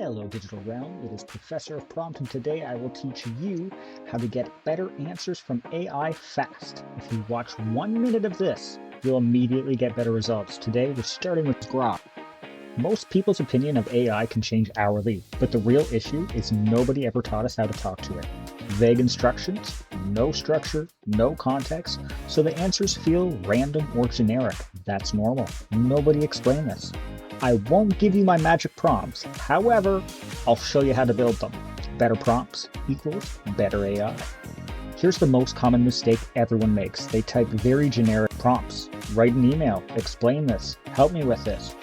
Hello Digital Realm, it is Professor of Prompt, and today I will teach you how to get better answers from AI fast. If you watch 1 minute of this, you'll immediately get better results. Today we're starting with Grok. Most people's opinion of AI can change hourly, but the real issue is nobody ever taught us how to talk to it. Vague instructions, no structure, no context, so the answers feel random or generic. That's normal. Nobody explained this. I won't give you my magic prompts. However, I'll show you how to build them. Better prompts equals better AI. Here's the most common mistake everyone makes. They type very generic prompts. Write an email, explain this, help me with this.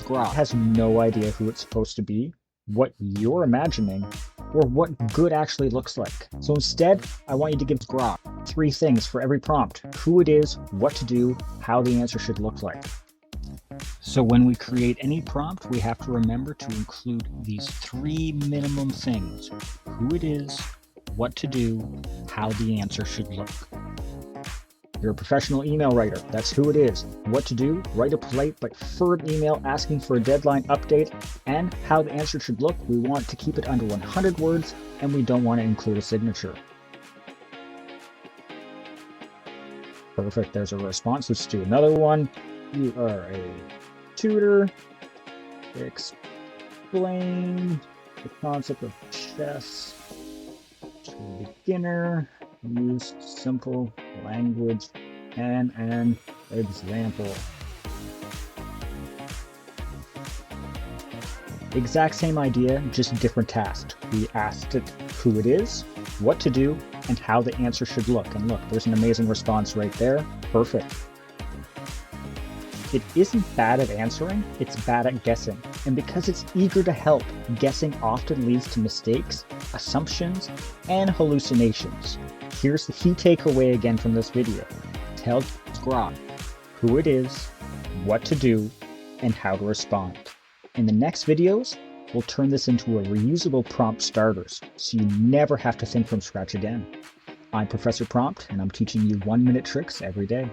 Grok has no idea who it's supposed to be, what you're imagining, or what good actually looks like. So instead, I want you to give Grok 3 things for every prompt: who it is, what to do, how the answer should look like. So when we create any prompt, we have to remember to include these 3 minimum things: who it is, what to do, how the answer should look. You're a professional email writer. That's who it is. What to do: write a polite but firm email asking for a deadline update, and how the answer should look. We want to keep it under 100 words, and we don't want to include a signature. Perfect. There's a response. Let's do another one. You are a tutor. Explain the concept of chess to a beginner. Use simple language and an example. Exact same idea, just different task. We asked it who it is, what to do, and how the answer should look. And look, there's an amazing response right there. Perfect. It isn't bad at answering, it's bad at guessing. And because it's eager to help, guessing often leads to mistakes, assumptions, and hallucinations. Here's the key takeaway again from this video. Tell Grok who it is, what to do, and how to respond. In the next videos, we'll turn this into a reusable prompt starters, so you never have to think from scratch again. I'm Professor Prompt, and I'm teaching you 1-minute tricks every day.